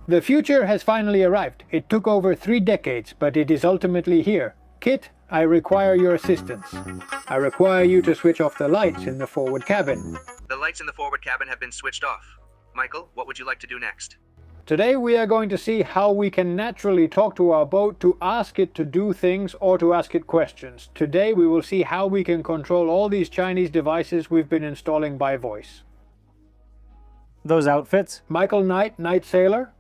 The future has finally arrived. It took over 3 decades, but it is ultimately here. Kit, I require your assistance. I require you to switch off the lights in the forward cabin. The lights in the forward cabin have been switched off. Michael, what would you like to do next? Today we are going to see how we can naturally talk to our boat to ask it to do things or to ask it questions. Today we will see how we can control all these Chinese devices we've been installing by voice. Those outfits? Michael Knight, Night Sailor.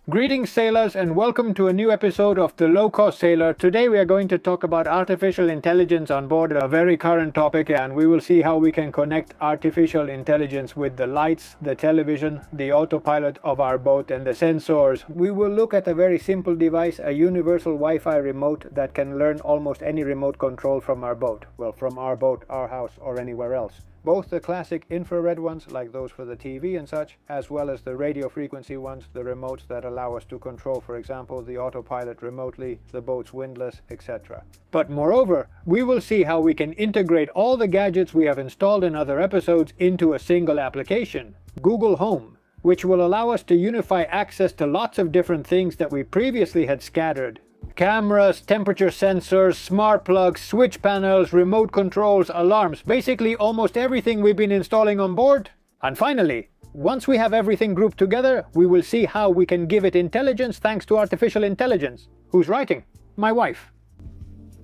Greetings sailors and welcome to a new episode of The Low Cost Sailor. Today we are going to talk about artificial intelligence on board, a very current topic, and we will see how we can connect artificial intelligence with the lights, the television, the autopilot of our boat and the sensors. We will look at a very simple device, a universal Wi-Fi remote that can learn almost any remote control from our boat. Well, from our boat, our house or anywhere else. Both the classic infrared ones, like those for the TV and such, as well as the radio frequency ones, the remotes that allow us to control, for example, the autopilot remotely, the boat's windlass, etc. But moreover, we will see how we can integrate all the gadgets we have installed in other episodes into a single application, Google Home, which will allow us to unify access to lots of different things that we previously had scattered. Cameras, temperature sensors, smart plugs, switch panels, remote controls, alarms, basically almost everything we've been installing on board. And finally, once we have everything grouped together, we will see how we can give it intelligence thanks to artificial intelligence. Who's writing? My wife.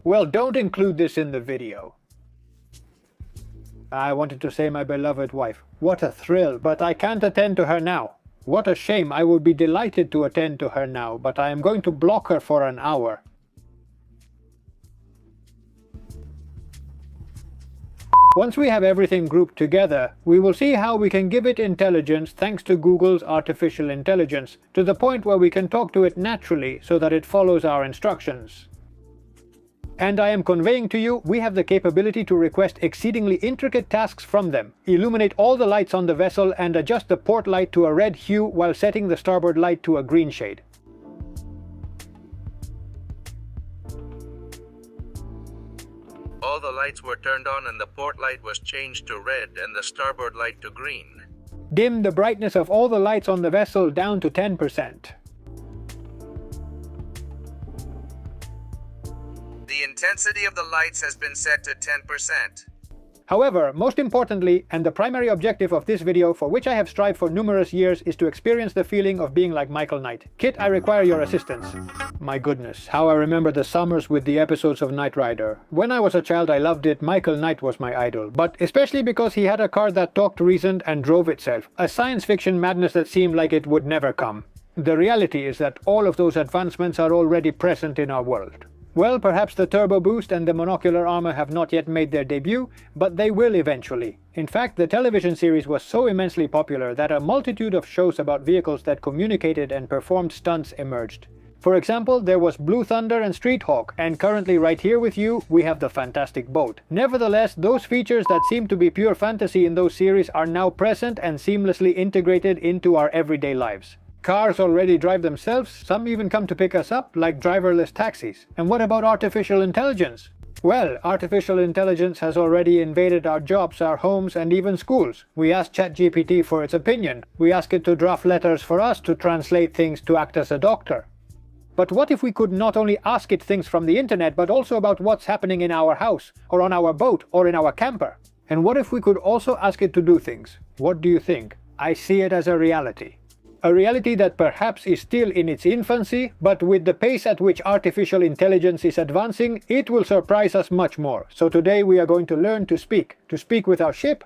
Well, don't include this in the video. I wanted to say my beloved wife. What a thrill, but I can't attend to her now. What a shame. I would be delighted to attend to her now, but I am going to block her for an hour. Once we have everything grouped together, we will see how we can give it intelligence thanks to Google's artificial intelligence, to the point where we can talk to it naturally so that it follows our instructions. And I am conveying to you, we have the capability to request exceedingly intricate tasks from them, illuminate all the lights on the vessel and adjust the port light to a red hue while setting the starboard light to a green shade. All the lights were turned on and the port light was changed to red and the starboard light to green. Dim the brightness of all the lights on the vessel down to 10%. The intensity of the lights has been set to 10%. However, most importantly, and the primary objective of this video, for which I have strived for numerous years, is to experience the feeling of being like Michael Knight. Kit, I require your assistance. My goodness, how I remember the summers with the episodes of Knight Rider. When I was a child I loved it, Michael Knight was my idol, but especially because he had a car that talked, reasoned and drove itself. A science fiction madness that seemed like it would never come. The reality is that all of those advancements are already present in our world. Well, perhaps the turbo boost and the monocular armor have not yet made their debut, but they will eventually. In fact, the television series was so immensely popular that a multitude of shows about vehicles that communicated and performed stunts emerged. For example, there was Blue Thunder and Street Hawk, and currently right here with you, we have the Fantastic Boat. Nevertheless, those features that seem to be pure fantasy in those series are now present and seamlessly integrated into our everyday lives. Cars already drive themselves, some even come to pick us up, like driverless taxis. And what about artificial intelligence? Well, artificial intelligence has already invaded our jobs, our homes, and even schools. We ask ChatGPT for its opinion. We ask it to draft letters for us, to translate things, to act as a doctor. But what if we could not only ask it things from the internet, but also about what's happening in our house, or on our boat, or in our camper? And what if we could also ask it to do things? What do you think? I see it as a reality. A reality that perhaps is still in its infancy, but with the pace at which artificial intelligence is advancing, it will surprise us much more. So today we are going to learn to speak with our ship.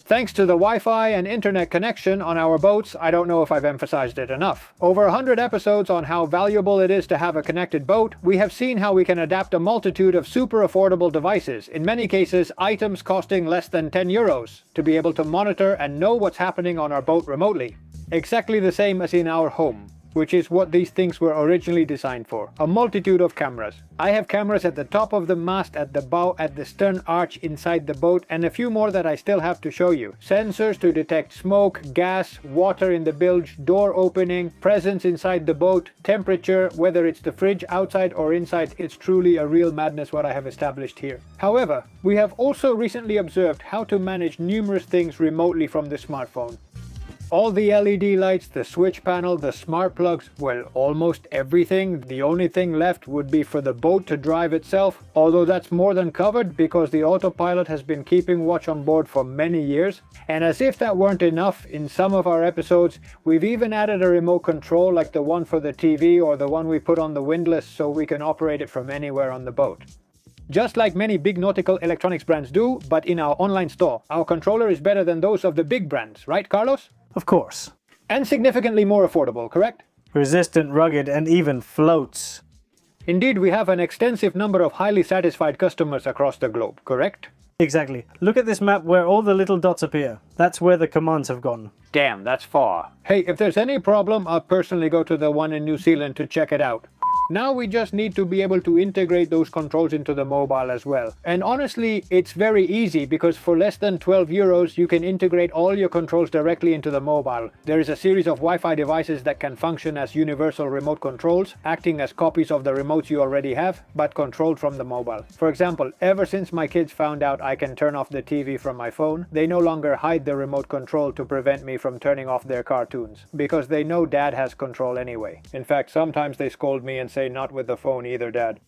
Thanks to the Wi-Fi and internet connection on our boats, I don't know if I've emphasized it enough. Over 100 episodes on how valuable it is to have a connected boat, we have seen how we can adapt a multitude of super affordable devices, in many cases items costing less than 10 euros, to be able to monitor and know what's happening on our boat remotely. Exactly the same as in our home, which is what these things were originally designed for. A multitude of cameras. I have cameras at the top of the mast, at the bow, at the stern arch inside the boat, and a few more that I still have to show you. Sensors to detect smoke, gas, water in the bilge, door opening, presence inside the boat, temperature, whether it's the fridge outside or inside. It's truly a real madness what I have established here. However, we have also recently observed how to manage numerous things remotely from the smartphone. All the LED lights, the switch panel, the smart plugs, well, almost everything. The only thing left would be for the boat to drive itself, although that's more than covered because the autopilot has been keeping watch on board for many years. And as if that weren't enough, in some of our episodes, we've even added a remote control like the one for the TV or the one we put on the windlass so we can operate it from anywhere on the boat. Just like many big nautical electronics brands do, but in our online store, our controller is better than those of the big brands, right, Carlos? Of course. And significantly more affordable, correct? Resistant, rugged, and even floats. Indeed, we have an extensive number of highly satisfied customers across the globe, correct? Exactly. Look at this map where all the little dots appear. That's where the commands have gone. Damn, that's far. Hey, if there's any problem, I'll personally go to the one in New Zealand to check it out. Now we just need to be able to integrate those controls into the mobile as well. And honestly, it's very easy because for less than 12 euros you can integrate all your controls directly into the mobile. There is a series of Wi-Fi devices that can function as universal remote controls, acting as copies of the remotes you already have, but controlled from the mobile. For example, ever since my kids found out I can turn off the TV from my phone, they no longer hide the remote control to prevent me from turning off their cartoons, because they know Dad has control anyway. In fact, sometimes they scold me and say, "Not with the phone either, Dad."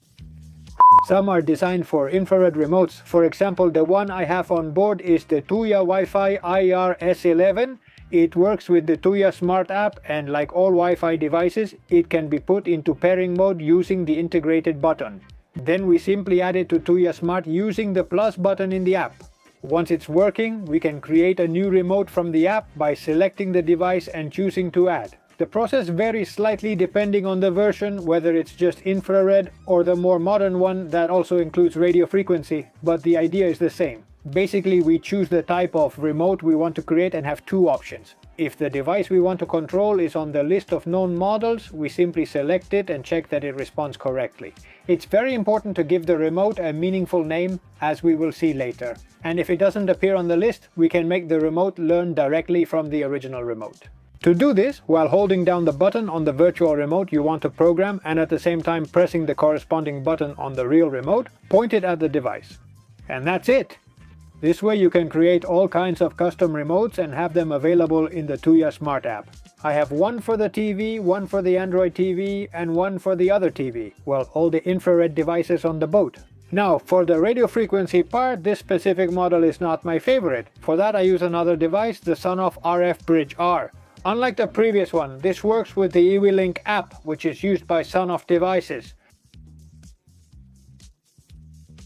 Some are designed for infrared remotes. For example, the one I have on board is the Tuya Wi-Fi IR-S11. It works with the Tuya Smart app, and like all Wi-Fi devices, it can be put into pairing mode using the integrated button. Then we simply add it to Tuya Smart using the plus button in the app. Once it's working, we can create a new remote from the app by selecting the device and choosing to add. The process varies slightly depending on the version, whether it's just infrared or the more modern one that also includes radio frequency, but the idea is the same. Basically, we choose the type of remote we want to create and have two options. If the device we want to control is on the list of known models, we simply select it and check that it responds correctly. It's very important to give the remote a meaningful name, as we will see later. And if it doesn't appear on the list, we can make the remote learn directly from the original remote. To do this, while holding down the button on the virtual remote you want to program and at the same time pressing the corresponding button on the real remote, point it at the device. And that's it! This way you can create all kinds of custom remotes and have them available in the Tuya Smart app. I have one for the TV, one for the Android TV, and one for the other TV. Well, all the infrared devices on the boat. Now, for the radio frequency part, this specific model is not my favorite. For that I use another device, the Sonoff RF Bridge R. Unlike the previous one, this works with the EWI-Link app, which is used by Sonoff devices.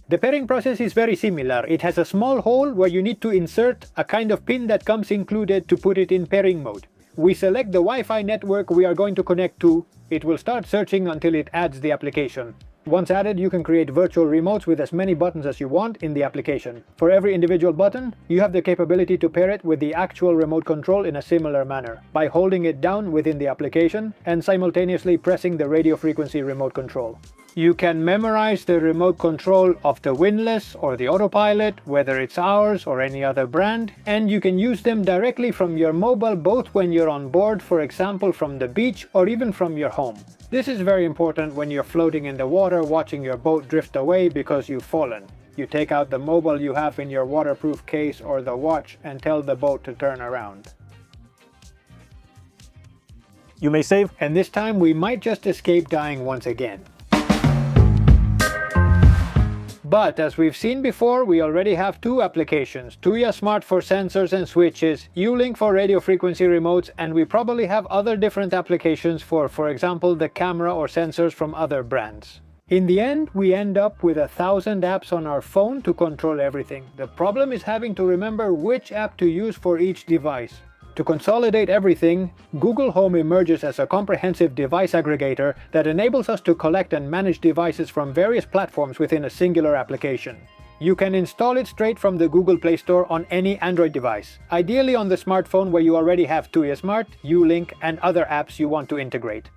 The pairing process is very similar. It has a small hole where you need to insert a kind of pin that comes included to put it in pairing mode. We select the Wi-Fi network we are going to connect to. It will start searching until it adds the application. Once added, you can create virtual remotes with as many buttons as you want in the application. For every individual button, you have the capability to pair it with the actual remote control in a similar manner, by holding it down within the application and simultaneously pressing the radio frequency remote control. You can memorize the remote control of the windlass or the autopilot, whether it's ours or any other brand, and you can use them directly from your mobile both when you're on board, for example from the beach or even from your home. This is very important when you're floating in the water watching your boat drift away because you've fallen. You take out the mobile you have in your waterproof case or the watch and tell the boat to turn around. You may save, and this time we might just escape dying once again. But as we've seen before, we already have two applications, Tuya Smart for sensors and switches, U-Link for radio frequency remotes, and we probably have other different applications for example, the camera or sensors from other brands. In the end, we end up with 1,000 apps on our phone to control everything. The problem is having to remember which app to use for each device. To consolidate everything, Google Home emerges as a comprehensive device aggregator that enables us to collect and manage devices from various platforms within a singular application. You can install it straight from the Google Play Store on any Android device, ideally on the smartphone where you already have Tuya Smart, Ulink, and other apps you want to integrate.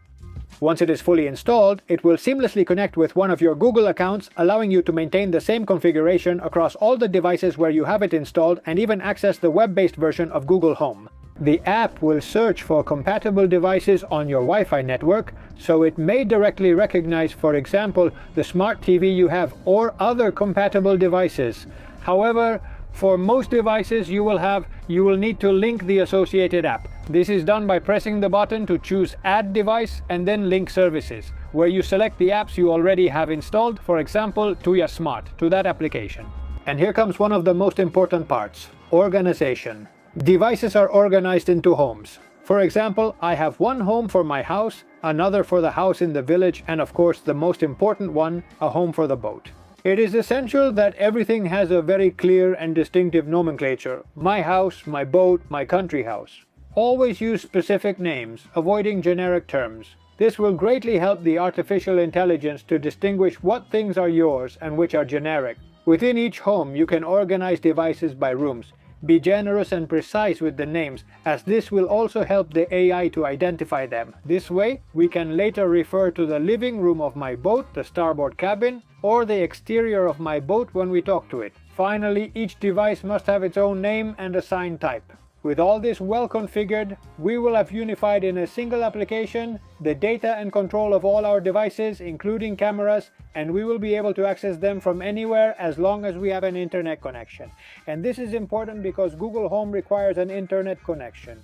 Once it is fully installed, it will seamlessly connect with one of your Google accounts, allowing you to maintain the same configuration across all the devices where you have it installed and even access the web-based version of Google Home. The app will search for compatible devices on your Wi-Fi network, so it may directly recognize, for example, the smart TV you have or other compatible devices. However, for most devices you will need to link the associated app. This is done by pressing the button to choose Add Device and then Link Services, where you select the apps you already have installed, for example, Tuya Smart, to that application. And here comes one of the most important parts: organization. Devices are organized into homes. For example, I have one home for my house, another for the house in the village, and of course the most important one, a home for the boat. It is essential that everything has a very clear and distinctive nomenclature. My house, my boat, my country house. Always use specific names, avoiding generic terms. This will greatly help the artificial intelligence to distinguish what things are yours and which are generic. Within each home, you can organize devices by rooms. Be generous and precise with the names, as this will also help the AI to identify them. This way, we can later refer to the living room of my boat, the starboard cabin, or the exterior of my boat when we talk to it. Finally, each device must have its own name and assigned type. With all this well configured, we will have unified in a single application the data and control of all our devices, including cameras, and we will be able to access them from anywhere as long as we have an internet connection. And this is important because Google Home requires an internet connection.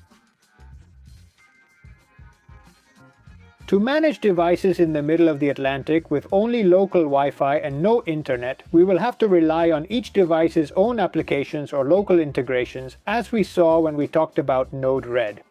To manage devices in the middle of the Atlantic with only local Wi-Fi and no internet, we will have to rely on each device's own applications or local integrations, as we saw when we talked about Node-RED.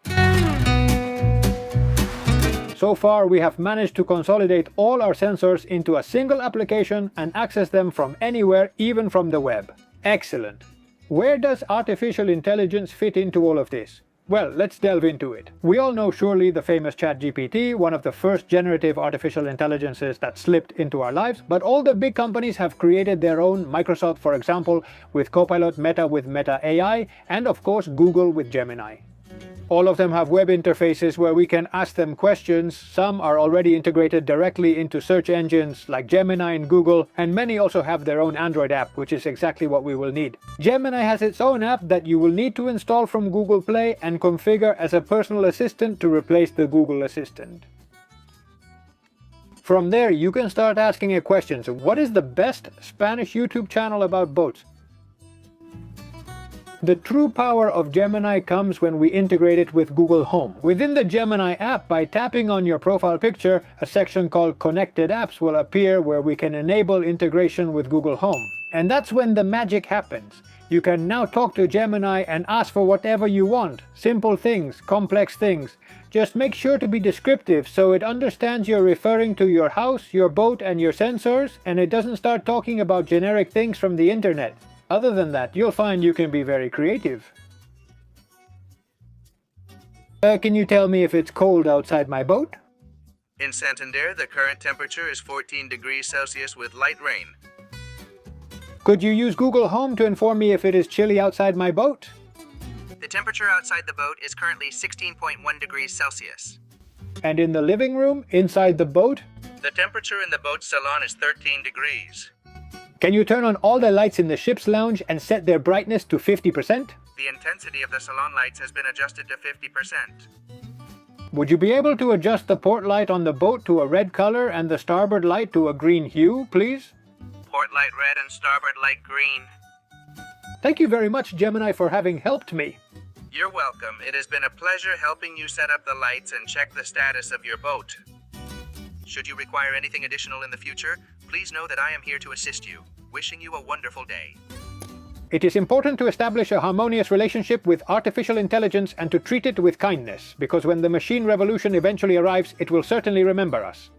So far, we have managed to consolidate all our sensors into a single application and access them from anywhere, even from the web. Excellent! Where does artificial intelligence fit into all of this? Well, let's delve into it. We all know surely the famous ChatGPT, one of the first generative artificial intelligences that slipped into our lives, but all the big companies have created their own. Microsoft, for example, with Copilot, Meta with Meta AI, and of course Google with Gemini. All of them have web interfaces where we can ask them questions. Some are already integrated directly into search engines like Gemini and Google, and many also have their own Android app, which is exactly what we will need. Gemini has its own app that you will need to install from Google Play and configure as a personal assistant to replace the Google Assistant. From there, you can start asking it questions. What is the best Spanish YouTube channel about boats? The true power of Gemini comes when we integrate it with Google Home. Within the Gemini app, by tapping on your profile picture, a section called Connected Apps will appear where we can enable integration with Google Home. And that's when the magic happens. You can now talk to Gemini and ask for whatever you want. Simple things, complex things. Just make sure to be descriptive so it understands you're referring to your house, your boat, and your sensors, and it doesn't start talking about generic things from the internet. Other than that, you'll find you can be very creative. Can you tell me if it's cold outside my boat? In Santander, the current temperature is 14 degrees Celsius with light rain. Could you use Google Home to inform me if it is chilly outside my boat? The temperature outside the boat is currently 16.1 degrees Celsius. And in the living room, inside the boat? The temperature in the boat salon is 13 degrees. Can you turn on all the lights in the ship's lounge and set their brightness to 50%? The intensity of the salon lights has been adjusted to 50%. Would you be able to adjust the port light on the boat to a red color and the starboard light to a green hue, please? Port light red and starboard light green. Thank you very much, Gemini, for having helped me. You're welcome. It has been a pleasure helping you set up the lights and check the status of your boat. Should you require anything additional in the future, please know that I am here to assist you. Wishing you a wonderful day. It is important to establish a harmonious relationship with artificial intelligence and to treat it with kindness, because when the machine revolution eventually arrives, it will certainly remember us.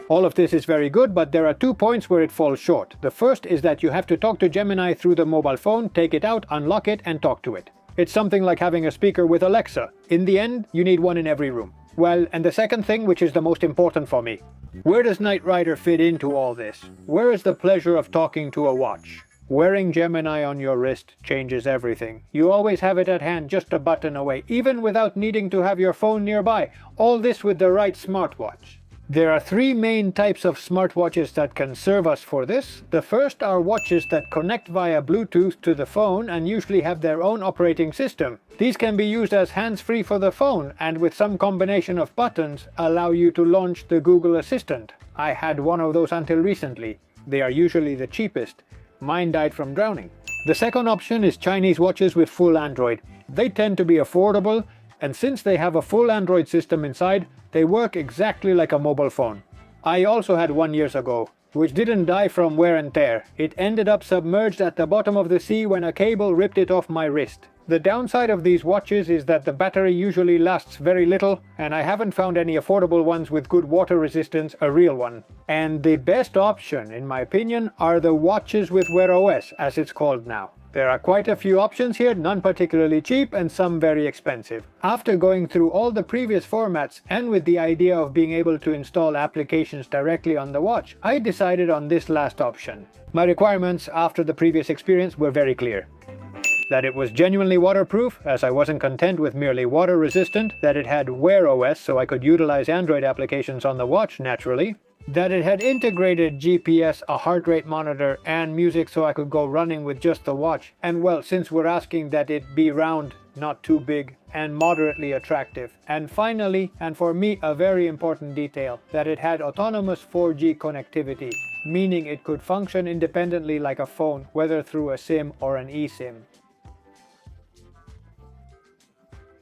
All of this is very good, but there are 2 points where it falls short. The first is that you have to talk to Gemini through the mobile phone, take it out, unlock it, and talk to it. It's something like having a speaker with Alexa. In the end, you need one in every room. Well, and the second thing, which is the most important for me. Where does Knight Rider fit into all this? Where is the pleasure of talking to a watch? Wearing Gemini on your wrist changes everything. You always have it at hand, just a button away, even without needing to have your phone nearby. All this with the right smartwatch. There are 3 main types of smartwatches that can serve us for this. The first are watches that connect via Bluetooth to the phone and usually have their own operating system. These can be used as hands-free for the phone and with some combination of buttons allow you to launch the Google Assistant. I had one of those until recently. They are usually the cheapest. Mine died from drowning. The second option is Chinese watches with full Android. They tend to be affordable, and since they have a full Android system inside, they work exactly like a mobile phone. I also had one years ago, which didn't die from wear and tear. It ended up submerged at the bottom of the sea when a cable ripped it off my wrist. The downside of these watches is that the battery usually lasts very little, and I haven't found any affordable ones with good water resistance, a real one. And the best option, in my opinion, are the watches with Wear OS, as it's called now. There are quite a few options here, none particularly cheap and some very expensive. After going through all the previous formats and with the idea of being able to install applications directly on the watch, I decided on this last option. My requirements after the previous experience were very clear. That it was genuinely waterproof, as I wasn't content with merely water resistant, that it had Wear OS so I could utilize Android applications on the watch naturally, that it had integrated GPS, a heart rate monitor, and music so I could go running with just the watch, and well, since we're asking that it be round, not too big, and moderately attractive. And finally, and for me a very important detail, that it had autonomous 4G connectivity, meaning it could function independently like a phone, whether through a SIM or an eSIM.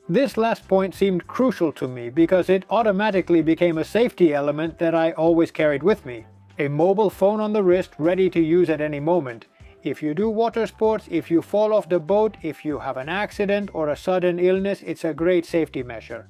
This last point seemed crucial to me because it automatically became a safety element that I always carried with me. A mobile phone on the wrist ready to use at any moment. If you do water sports, if you fall off the boat, if you have an accident or a sudden illness, it's a great safety measure.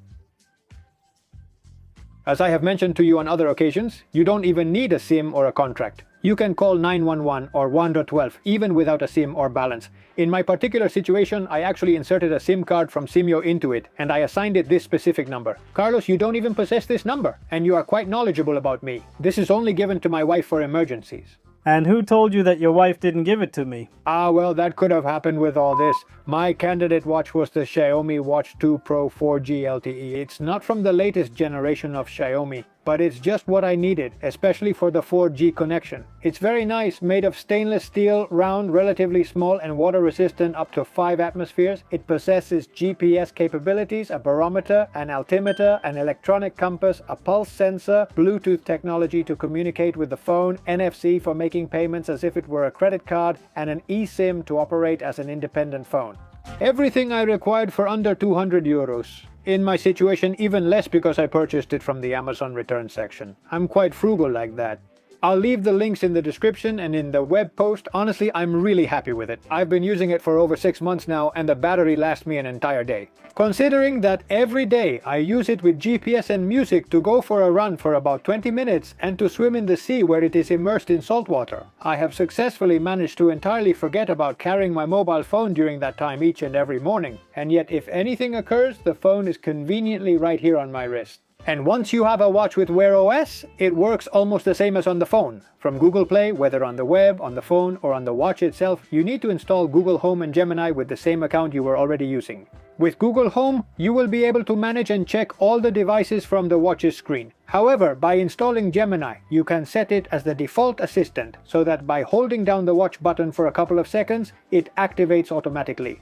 As I have mentioned to you on other occasions, you don't even need a SIM or a contract. You can call 911 or 112 even without a SIM or balance. In my particular situation, I actually inserted a SIM card from Simyo into it, and I assigned it this specific number. Carlos, you don't even possess this number, and you are quite knowledgeable about me. This is only given to my wife for emergencies. And who told you that your wife didn't give it to me? Ah, well, that could have happened with all this. My candidate watch was the Xiaomi Watch 2 Pro 4G LTE. It's not from the latest generation of Xiaomi, but it's just what I needed, especially for the 4G connection. It's very nice, made of stainless steel, round, relatively small, and water resistant up to 5 atmospheres. It possesses GPS capabilities, a barometer, an altimeter, an electronic compass, a pulse sensor, Bluetooth technology to communicate with the phone, NFC for making payments as if it were a credit card, and an eSIM to operate as an independent phone. Everything I required for under 200 euros. In my situation, even less because I purchased it from the Amazon return section. I'm quite frugal like that. I'll leave the links in the description and in the web post. Honestly, I'm really happy with it. I've been using it for over 6 months now and the battery lasts me an entire day. Considering that every day I use it with GPS and music to go for a run for about 20 minutes and to swim in the sea where it is immersed in salt water, I have successfully managed to entirely forget about carrying my mobile phone during that time each and every morning. And yet if anything occurs, the phone is conveniently right here on my wrist. And once you have a watch with Wear OS, it works almost the same as on the phone. From Google Play, whether on the web, on the phone, or on the watch itself, you need to install Google Home and Gemini with the same account you were already using. With Google Home, you will be able to manage and check all the devices from the watch's screen. However, by installing Gemini, you can set it as the default assistant, so that by holding down the watch button for a couple of seconds, it activates automatically.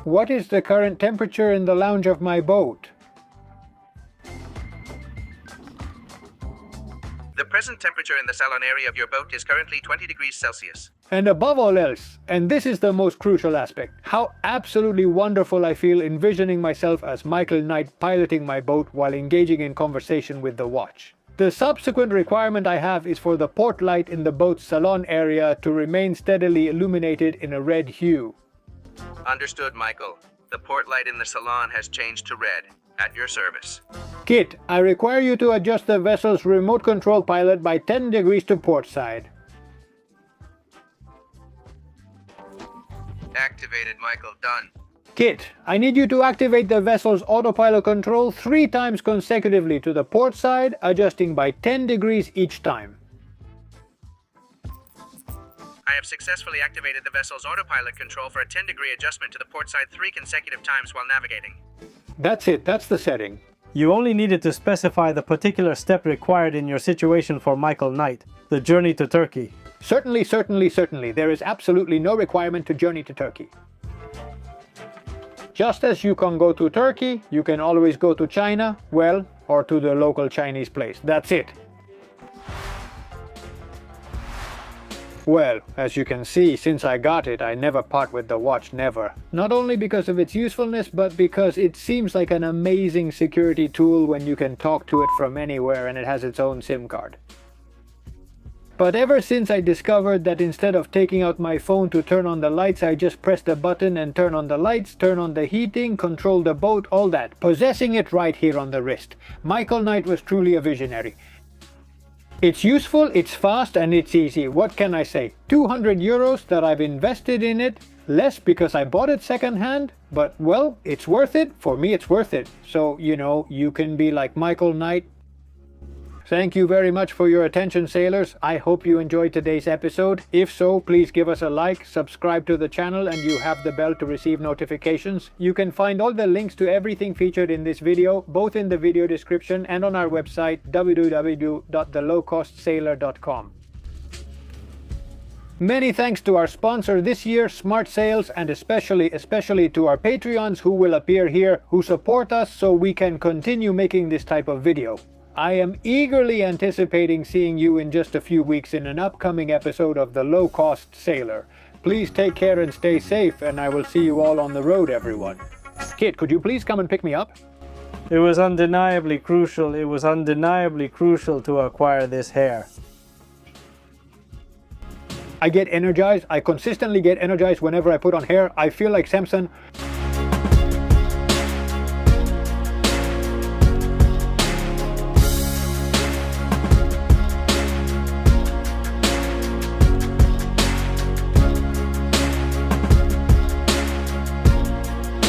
What is the current temperature in the lounge of my boat? The present temperature in the salon area of your boat is currently 20 degrees Celsius. And above all else, and this is the most crucial aspect, how absolutely wonderful I feel envisioning myself as Michael Knight piloting my boat while engaging in conversation with the watch. The subsequent requirement I have is for the port light in the boat's salon area to remain steadily illuminated in a red hue. Understood, Michael. The port light in the salon has changed to red. At your service. Kit, I require you to adjust the vessel's remote control pilot by 10 degrees to port side. Activated, Michael. Done. Kit, I need you to activate the vessel's autopilot control 3 times consecutively to the port side, adjusting by 10 degrees each time. I have successfully activated the vessel's autopilot control for a 10-degree adjustment to the port side 3 consecutive times while navigating. That's it, that's the setting. You only needed to specify the particular step required in your situation for Michael Knight, the journey to Turkey. Certainly, certainly, certainly. There is absolutely no requirement to journey to Turkey. Just as you can go to Turkey, you can always go to China, well, or to the local Chinese place. That's it. Well, as you can see, since I got it, I never part with the watch, never. Not only because of its usefulness, but because it seems like an amazing security tool when you can talk to it from anywhere and it has its own SIM card. But ever since I discovered that instead of taking out my phone to turn on the lights, I just press the button and turn on the lights, turn on the heating, control the boat, all that, possessing it right here on the wrist. Michael Knight was truly a visionary. It's useful, it's fast, and it's easy. What can I say? 200 euros that I've invested in it, less because I bought it secondhand, but well, it's worth it. For me, it's worth it. So, you know, you can be like Michael Knight. Thank you very much for your attention, sailors. I hope you enjoyed today's episode. If so, please give us a like, subscribe to the channel, and you have the bell to receive notifications. You can find all the links to everything featured in this video, both in the video description and on our website, www.thelowcostsailor.com. Many thanks to our sponsor this year, Smart Sails, and especially to our Patreons who will appear here, who support us so we can continue making this type of video. I am eagerly anticipating seeing you in just a few weeks in an upcoming episode of The Low Cost Sailor. Please take care and stay safe, and I will see you all on the road, everyone. Kit, could you please come and pick me up? It was undeniably crucial to acquire this hair. I get energized. I consistently get energized whenever I put on hair. I feel like Samson.